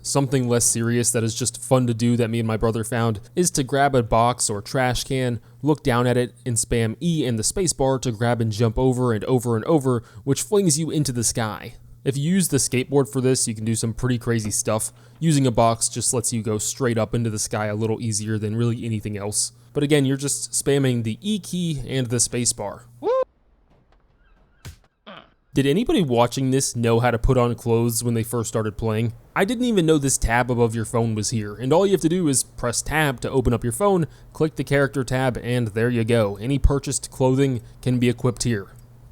Something less serious that is just fun to do that me and my brother found is to grab a box or trash can, look down at it, and spam E and the spacebar to grab and jump over and over and over, which flings you into the sky. If you use the skateboard for this, you can do some pretty crazy stuff. Using a box just lets you go straight up into the sky a little easier than really anything else. But again, you're just spamming the E key and the spacebar. Did anybody watching this know how to put on clothes when they first started playing? I didn't even know this tab above your phone was here, and all you have to do is press tab to open up your phone, click the character tab, and there you go. Any purchased clothing can be equipped here.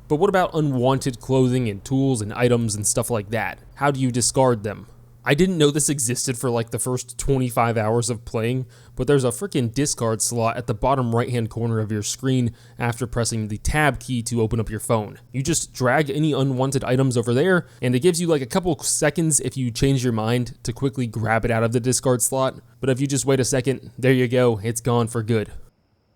But what about unwanted clothing and tools and items and stuff like that? How do you discard them? I didn't know this existed for like the first 25 hours of playing, but there's a freaking discard slot at the bottom right hand corner of your screen after pressing the tab key to open up your phone. You just drag any unwanted items over there, and it gives you like a couple seconds if you change your mind to quickly grab it out of the discard slot, but if you just wait a second, there you go, it's gone for good.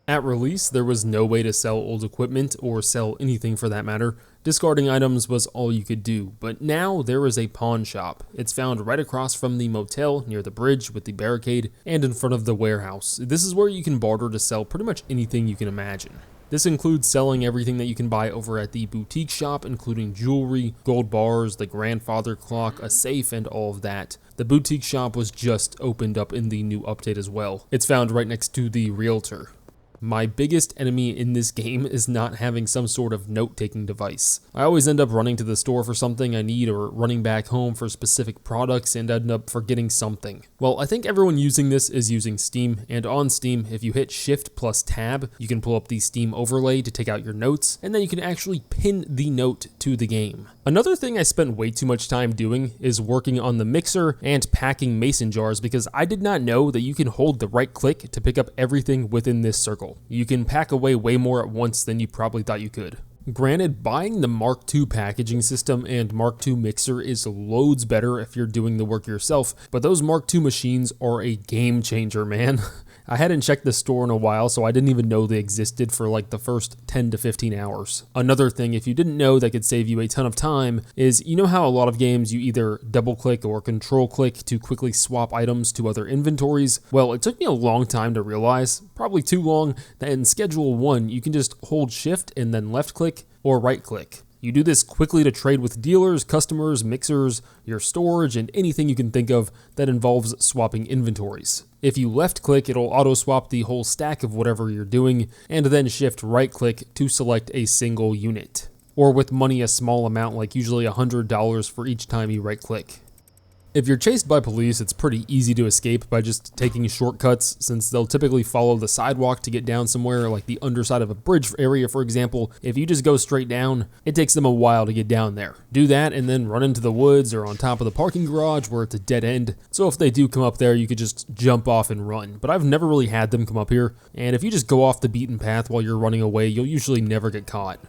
At release, there was no way to sell old equipment or sell anything for that matter. Discarding items was all you could do, but now there is a pawn shop. It's found right across from the motel near the bridge with the barricade and in front of the warehouse. This is where you can barter to sell pretty much anything you can imagine. This includes selling everything that you can buy over at the boutique shop, including jewelry, gold bars, the grandfather clock, a safe, and all of that. The boutique shop was just opened up in the new update as well. It's found right next to the realtor. My biggest enemy in this game is not having some sort of note-taking device. I always end up running to the store for something I need or running back home for specific products and end up forgetting something. Well, I think everyone using this is using Steam, and on Steam, if you hit Shift plus Tab, you can pull up the Steam overlay to take out your notes, and then you can actually pin the note to the game. Another thing I spent way too much time doing is working on the mixer and packing mason jars because I did not know that you can hold the right click to pick up everything within this circle. You can pack away way more at once than you probably thought you could. Granted, buying the Mark II packaging system and Mark II mixer is loads better if you're doing the work yourself, but those Mark II machines are a game changer, man. I hadn't checked the store in a while, so I didn't even know they existed for like the first 10 to 15 hours. Another thing, if you didn't know that could save you a ton of time, is you know how a lot of games you either double click or control click to quickly swap items to other inventories? Well, it took me a long time to realize, probably too long, that in Schedule 1 you can just hold shift and then left click or right click. You do this quickly to trade with dealers, customers, mixers, your storage, and anything you can think of that involves swapping inventories. If you left click, it'll auto swap the whole stack of whatever you're doing, and then shift right click to select a single unit. Or with money a small amount, like usually $100 for each time you right click. If you're chased by police, it's pretty easy to escape by just taking shortcuts, since they'll typically follow the sidewalk to get down somewhere, like the underside of a bridge area, for example. If you just go straight down, it takes them a while to get down there. Do that and then run into the woods or on top of the parking garage where it's a dead end. So if they do come up there, you could just jump off and run. But I've never really had them come up here, and if you just go off the beaten path while you're running away, you'll usually never get caught.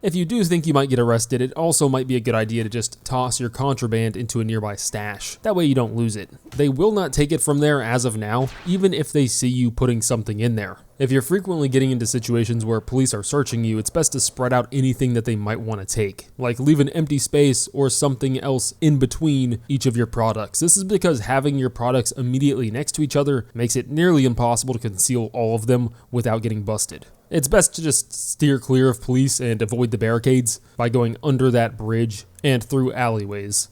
If you do think you might get arrested, it also might be a good idea to just toss your contraband into a nearby stash. That way you don't lose it. They will not take it from there as of now, even if they see you putting something in there. If you're frequently getting into situations where police are searching you, it's best to spread out anything that they might want to take. Like leave an empty space or something else in between each of your products. This is because having your products immediately next to each other makes it nearly impossible to conceal all of them without getting busted. It's best to just steer clear of police and avoid the barricades by going under that bridge and through alleyways.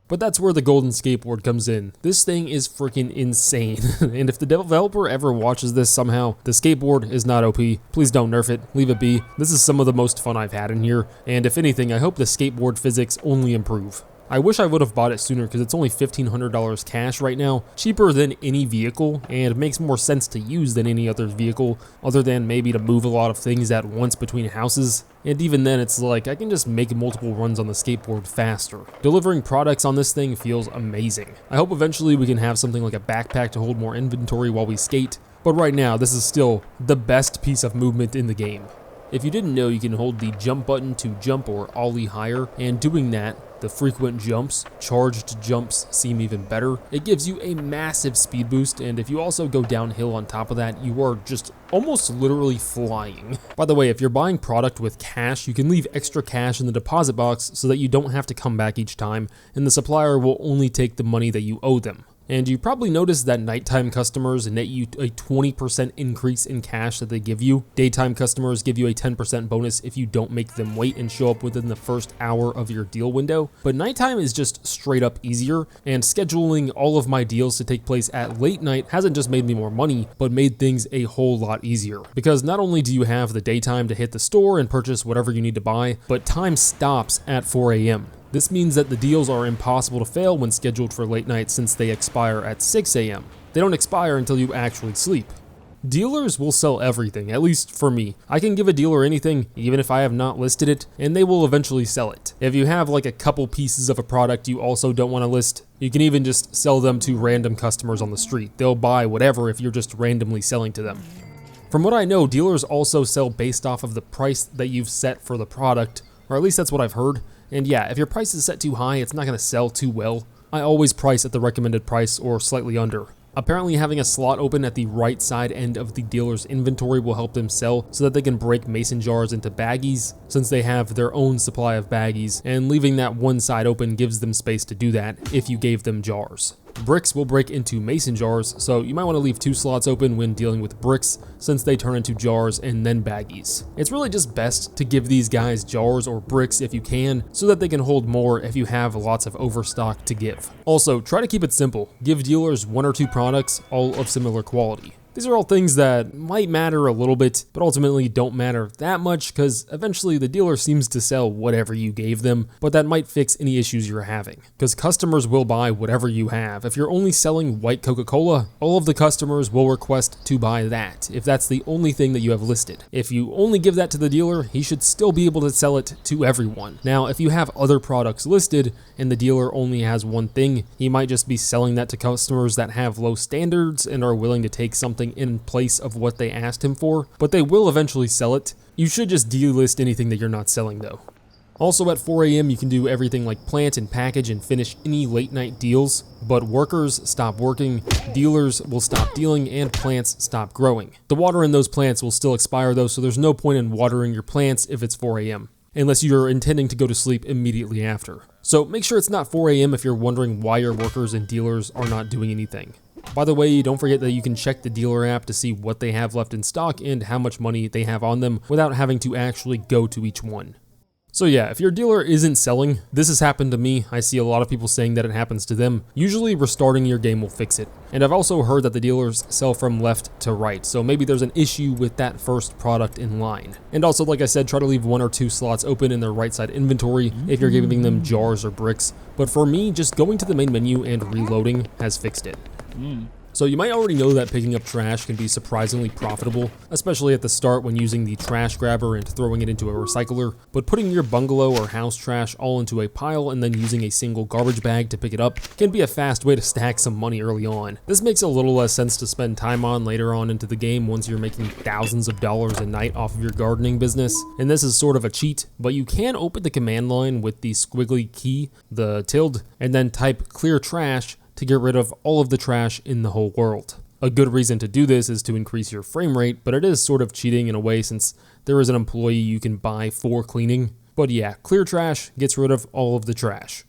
But that's where the golden skateboard comes in. This thing is freaking insane, and if the developer ever watches this somehow, the skateboard is not OP. Please don't nerf it, leave it be. This is some of the most fun I've had in here, and if anything, I hope the skateboard physics only improve. I wish I would have bought it sooner because it's only $1,500 cash right now, cheaper than any vehicle, and makes more sense to use than any other vehicle, other than maybe to move a lot of things at once between houses. And even then, it's like I can just make multiple runs on the skateboard faster. Delivering products on this thing feels amazing. I hope eventually we can have something like a backpack to hold more inventory while we skate, but right now this is still the best piece of movement in the game. If you didn't know, you can hold the jump button to jump or ollie higher, and doing that, the frequent jumps, charged jumps, seem even better. It gives you a massive speed boost, and if you also go downhill on top of that, you are just almost literally flying. By the way, if you're buying product with cash, you can leave extra cash in the deposit box so that you don't have to come back each time, and the supplier will only take the money that you owe them. And you probably noticed that nighttime customers net you a 20% increase in cash that they give you. Daytime customers give you a 10% bonus if you don't make them wait and show up within the first hour of your deal window. But nighttime is just straight up easier, and scheduling all of my deals to take place at late night hasn't just made me more money, but made things a whole lot easier. Because not only do you have the daytime to hit the store and purchase whatever you need to buy, but time stops at 4 a.m. This means that the deals are impossible to fail when scheduled for late night since they expire at 6 a.m. They don't expire until you actually sleep. Dealers will sell everything, at least for me. I can give a dealer anything, even if I have not listed it, and they will eventually sell it. If you have like a couple pieces of a product you also don't want to list, you can even just sell them to random customers on the street. They'll buy whatever if you're just randomly selling to them. From what I know, dealers also sell based off of the price that you've set for the product, or at least that's what I've heard. And yeah, if your price is set too high, it's not going to sell too well. I always price at the recommended price or slightly under. Apparently having a slot open at the right side end of the dealer's inventory will help them sell so that they can break mason jars into baggies, since they have their own supply of baggies, and leaving that one side open gives them space to do that if you gave them jars. Bricks will break into mason jars, so you might want to leave 2 slots open when dealing with bricks, since they turn into jars and then baggies. It's really just best to give these guys jars or bricks if you can, so that they can hold more if you have lots of overstock to give. Also, try to keep it simple. Give dealers 1 or 2 products, all of similar quality. These are all things that might matter a little bit, but ultimately don't matter that much because eventually the dealer seems to sell whatever you gave them, but that might fix any issues you're having. Because customers will buy whatever you have. If you're only selling white Coca-Cola, all of the customers will request to buy that, if that's the only thing that you have listed. If you only give that to the dealer, he should still be able to sell it to everyone. Now, if you have other products listed and the dealer only has one thing, he might just be selling that to customers that have low standards and are willing to take something in place of what they asked him for, but they will eventually sell it. You should just delist anything that you're not selling though. Also at 4 a.m. you can do everything like plant and package and finish any late night deals, but workers stop working, dealers will stop dealing, and plants stop growing. The water in those plants will still expire though, so there's no point in watering your plants if it's 4 a.m. unless you're intending to go to sleep immediately after. So make sure it's not 4 a.m. if you're wondering why your workers and dealers are not doing anything. By the way, don't forget that you can check the dealer app to see what they have left in stock and how much money they have on them without having to actually go to each one. So yeah, if your dealer isn't selling, this has happened to me. I see a lot of people saying that it happens to them. Usually restarting your game will fix it. And I've also heard that the dealers sell from left to right, so maybe there's an issue with that first product in line. And also, like I said, try to leave 1 or 2 slots open in their right side inventory if you're giving them jars or bricks. But for me, just going to the main menu and reloading has fixed it. So you might already know that picking up trash can be surprisingly profitable, especially at the start when using the trash grabber and throwing it into a recycler, but putting your bungalow or house trash all into a pile and then using a single garbage bag to pick it up can be a fast way to stack some money early on. This makes a little less sense to spend time on later on into the game once you're making thousands of dollars a night off of your gardening business, and this is sort of a cheat, but you can open the command line with the squiggly key, the tilde, and then type clear trash to get rid of all of the trash in the whole world. A good reason to do this is to increase your frame rate, but it is sort of cheating in a way since there is an employee you can buy for cleaning. But yeah, clear trash gets rid of all of the trash.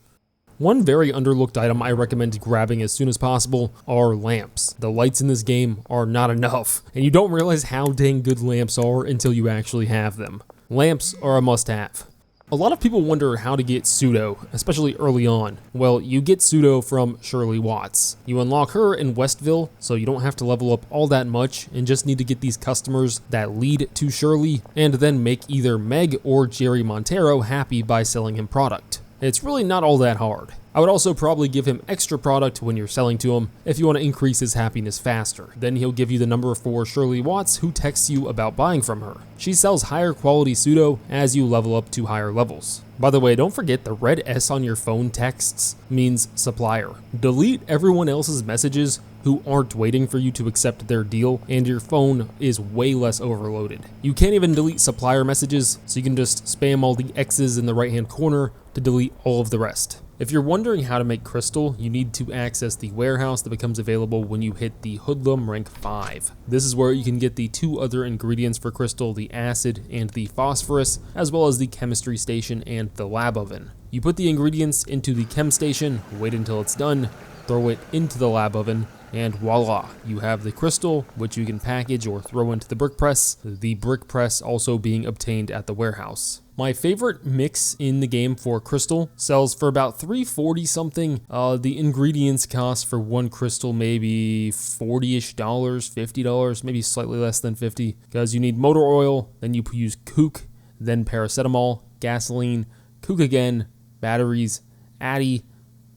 One very underlooked item I recommend grabbing as soon as possible are lamps. The lights in this game are not enough, and you don't realize how dang good lamps are until you actually have them. Lamps are a must-have. A lot of people wonder how to get pseudo, especially early on. Well, you get pseudo from Shirley Watts. You unlock her in Westville, so you don't have to level up all that much and just need to get these customers that lead to Shirley and then make either Meg or Jerry Montero happy by selling him product. It's really not all that hard. I would also probably give him extra product when you're selling to him if you want to increase his happiness faster. Then he'll give you the number for Shirley Watts, who texts you about buying from her. She sells higher quality pseudo as you level up to higher levels. By the way, don't forget the red S on your phone texts means supplier. Delete everyone else's messages who aren't waiting for you to accept their deal, and your phone is way less overloaded. You can't even delete supplier messages, so you can just spam all the X's in the right hand corner to delete all of the rest. If you're wondering how to make crystal, you need to access the warehouse that becomes available when you hit the Hoodlum rank 5. This is where you can get the 2 other ingredients for crystal, the acid and the phosphorus, as well as the chemistry station and the lab oven. You put the ingredients into the chem station, wait until it's done, throw it into the lab oven, and voila, you have the crystal, which you can package or throw into the brick press, the brick press also being obtained at the warehouse. My favorite mix in the game for crystal sells for about $3.40 something. The ingredients cost for one crystal maybe $40-ish, $50, maybe slightly less than 50, because you need motor oil, then you use kook, then paracetamol, gasoline, kook again, batteries, addy,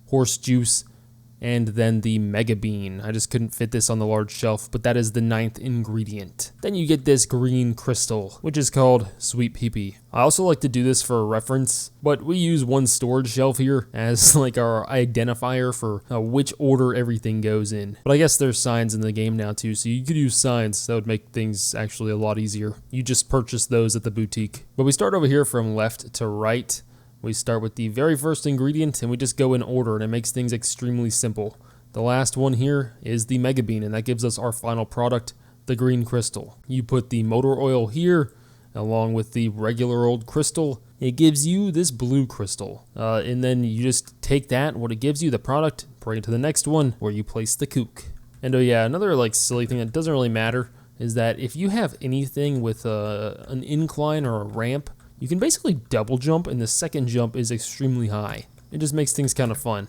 horse juice, and then the mega bean. I just couldn't fit this on the large shelf, but that is the 9th ingredient. Then you get this green crystal, which is called Sweet Pee-Pee. I also like to do this for reference, but we use one storage shelf here as like our identifier for which order everything goes in. But I guess there's signs in the game now too, so you could use signs. That would make things actually a lot easier. You just purchase those at the boutique. But we start over here from left to right. We start with the very first ingredient and we just go in order, and it makes things extremely simple. The last one here is the mega bean, and that gives us our final product, the green crystal. You put the motor oil here along with the regular old crystal. It gives you this blue crystal, and then you just take that, what it gives you, the product, bring it to the next one where you place the kook. And oh yeah, another like silly thing that doesn't really matter is that if you have anything with an incline or a ramp, you can basically double jump, and the second jump is extremely high. It just makes things kind of fun.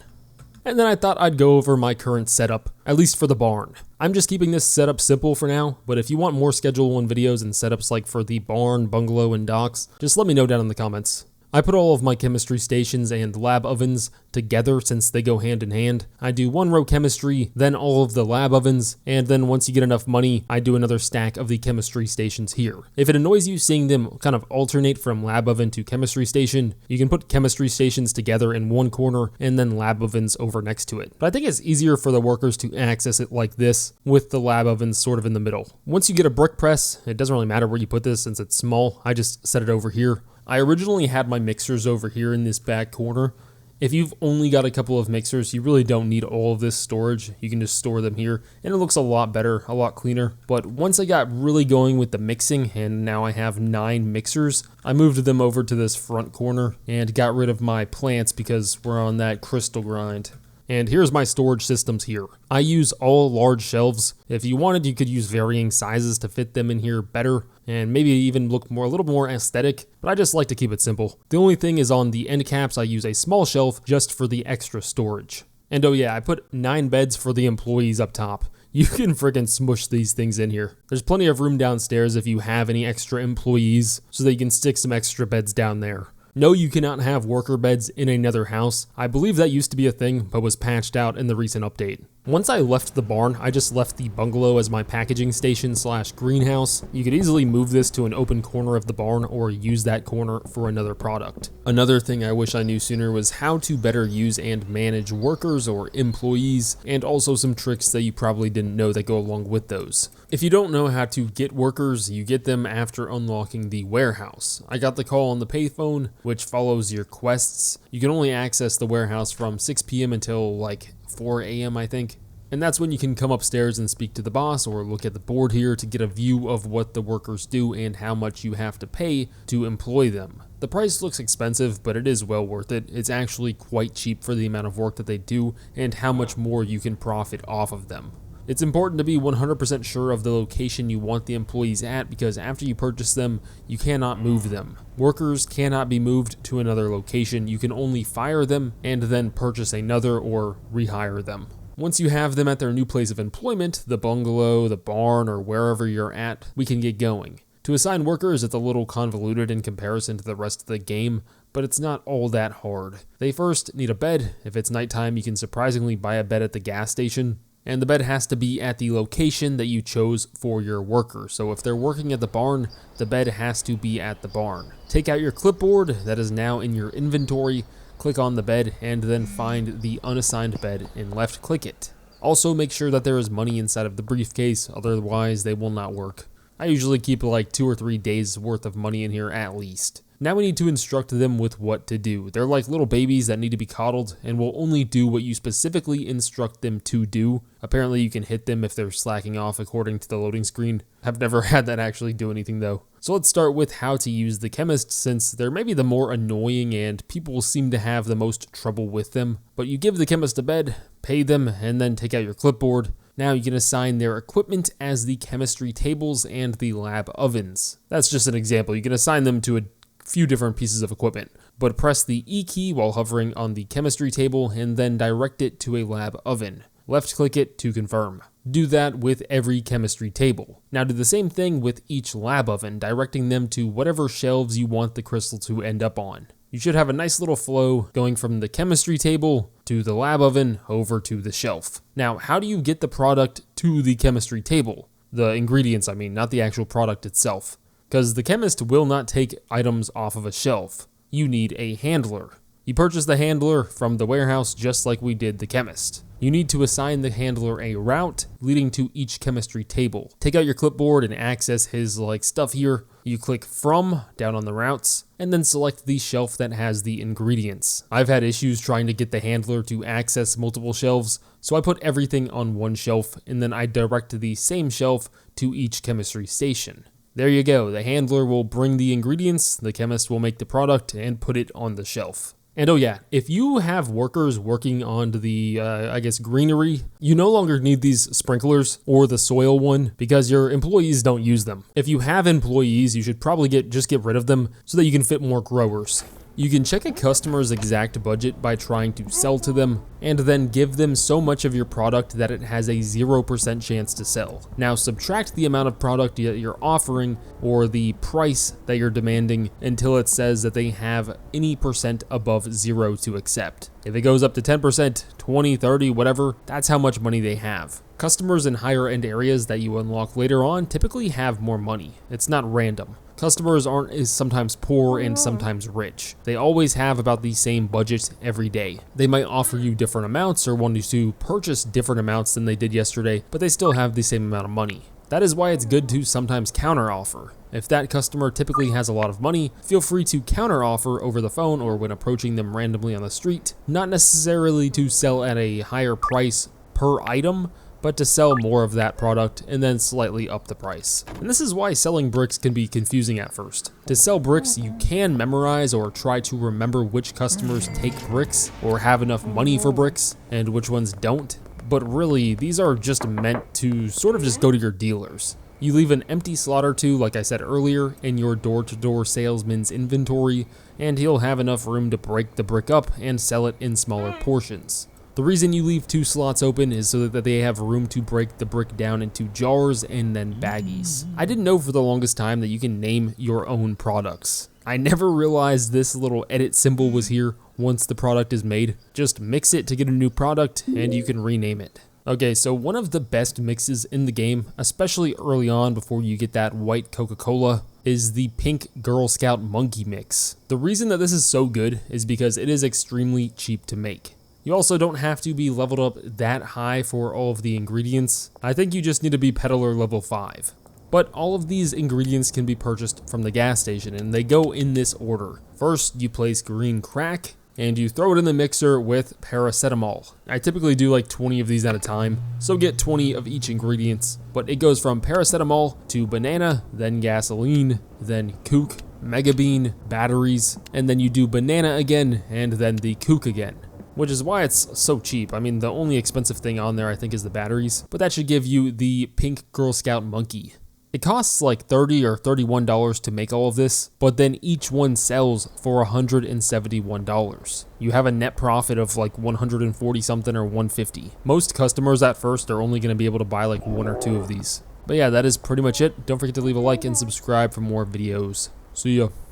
And then I thought I'd go over my current setup, at least for the barn. I'm just keeping this setup simple for now, but if you want more Schedule 1 videos and setups like for the barn, bungalow, and docks, just let me know down in the comments. I put all of my chemistry stations and lab ovens together since they go hand in hand. I do one row chemistry, then all of the lab ovens, and then once you get enough money, I do another stack of the chemistry stations here. If it annoys you seeing them kind of alternate from lab oven to chemistry station, you can put chemistry stations together in one corner and then lab ovens over next to it. But I think it's easier for the workers to access it like this, with the lab ovens sort of in the middle. Once you get a brick press, it doesn't really matter where you put this since it's small. I just set it over here. I originally had my mixers over here in this back corner. If you've only got a couple of mixers, you really don't need all of this storage. You can just store them here, and it looks a lot better, a lot cleaner. But once I got really going with the mixing, and now I have 9 mixers, I moved them over to this front corner and got rid of my plants because we're on that crystal grind. And here's my storage systems here. I use all large shelves. If you wanted, you could use varying sizes to fit them in here better and maybe even look a little more aesthetic, but I just like to keep it simple. The only thing is on the end caps, I use a small shelf just for the extra storage. And oh yeah, I put 9 beds for the employees up top. You can freaking smush these things in here. There's plenty of room downstairs if you have any extra employees so that you can stick some extra beds down there. No, you cannot have worker beds in another house. I believe that used to be a thing, but was patched out in the recent update. Once I left the barn, I just left the bungalow as my packaging station / greenhouse. You could easily move this to an open corner of the barn or use that corner for another product. Another thing I wish I knew sooner was how to better use and manage workers or employees, and also some tricks that you probably didn't know that go along with those. If you don't know how to get workers, you get them after unlocking the warehouse. I got the call on the payphone, which follows your quests. You can only access the warehouse from 6 p.m. until like 4 a.m. I think. And that's when you can come upstairs and speak to the boss or look at the board here to get a view of what the workers do and how much you have to pay to employ them. The price looks expensive, but it is well worth it. It's actually quite cheap for the amount of work that they do and how much more you can profit off of them. It's important to be 100% sure of the location you want the employees at because after you purchase them, you cannot move them. Workers cannot be moved to another location. You can only fire them and then purchase another or rehire them. Once you have them at their new place of employment, the bungalow, the barn, or wherever you're at, we can get going. To assign workers, it's a little convoluted in comparison to the rest of the game, but it's not all that hard. They first need a bed. If it's nighttime, you can surprisingly buy a bed at the gas station. And the bed has to be at the location that you chose for your worker. So if they're working at the barn, the bed has to be at the barn. Take out your clipboard that is now in your inventory, click on the bed, and then find the unassigned bed and left click it. Also make sure that there is money inside of the briefcase, otherwise they will not work. I usually keep like 2 or 3 days worth of money in here at least. Now we need to instruct them with what to do. They're like little babies that need to be coddled and will only do what you specifically instruct them to do. Apparently you can hit them if they're slacking off according to the loading screen. I've never had that actually do anything though. So let's start with how to use the chemist, since they're maybe the more annoying and people seem to have the most trouble with them. But you give the chemist a bed, pay them, and then take out your clipboard. Now you can assign their equipment as the chemistry tables and the lab ovens. That's just an example. You can assign them to a few different pieces of equipment, but press the E key while hovering on the chemistry table and then direct it to a lab oven. Left click it to confirm. Do that with every chemistry table. Now do the same thing with each lab oven, directing them to whatever shelves you want the crystal to end up on. You should have a nice little flow going from the chemistry table to the lab oven over to the shelf. Now, how do you get the product to the chemistry table? The ingredients, I mean, not the actual product itself. Because the chemist will not take items off of a shelf. You need a handler. You purchase the handler from the warehouse just like we did the chemist. You need to assign the handler a route leading to each chemistry table. Take out your clipboard and access his stuff here. You click from down on the routes and then select the shelf that has the ingredients. I've had issues trying to get the handler to access multiple shelves, so I put everything on one shelf and then I direct the same shelf to each chemistry station. There you go, the handler will bring the ingredients, the chemist will make the product and put it on the shelf. And oh yeah, if you have workers working on the, greenery, you no longer need these sprinklers or the soil one because your employees don't use them. If you have employees, you should probably just get rid of them so that you can fit more growers. You can check a customer's exact budget by trying to sell to them and then give them so much of your product that it has a 0% chance to sell. Now subtract the amount of product that you're offering or the price that you're demanding until it says that they have any percent above 0 to accept. If it goes up to 10%, 20, 30, whatever, that's how much money they have. Customers in higher end areas that you unlock later on typically have more money. It's not random. Customers aren't sometimes poor and sometimes rich. They always have about the same budget every day. They might offer you different amounts or want you to purchase different amounts than they did yesterday, but they still have the same amount of money. That is why it's good to sometimes counter offer. If that customer typically has a lot of money, feel free to counter offer over the phone or when approaching them randomly on the street, not necessarily to sell at a higher price per item, but to sell more of that product and then slightly up the price. And this is why selling bricks can be confusing at first. To sell bricks, you can memorize or try to remember which customers take bricks or have enough money for bricks and which ones don't. But really, these are just meant to sort of just go to your dealers. You leave an empty slot or two, like I said earlier, in your door-to-door salesman's inventory, and he'll have enough room to break the brick up and sell it in smaller portions. The reason you leave 2 slots open is so that they have room to break the brick down into jars and then baggies. I didn't know for the longest time that you can name your own products. I never realized this little edit symbol was here once the product is made. Just mix it to get a new product and you can rename it. Okay, so one of the best mixes in the game, especially early on before you get that white Coca-Cola, is the pink Girl Scout monkey mix. The reason that this is so good is because it is extremely cheap to make. You also don't have to be leveled up that high for all of the ingredients. I think you just need to be peddler level 5. But all of these ingredients can be purchased from the gas station and they go in this order. First, you place green crack and you throw it in the mixer with paracetamol. I typically do like 20 of these at a time, so get 20 of each ingredients. But it goes from paracetamol to banana, then gasoline, then kook, mega bean, batteries, and then you do banana again and then the kook again. Which is why it's so cheap. I mean, the only expensive thing on there I think is the batteries, but that should give you the pink Girl Scout monkey. It costs like $30 or $31 to make all of this, but then each one sells for $171. You have a net profit of like 140 something or 150. Most customers at first are only going to be able to buy like 1 or 2 of these. But yeah, that is pretty much it. Don't forget to leave a like and subscribe for more videos. See ya.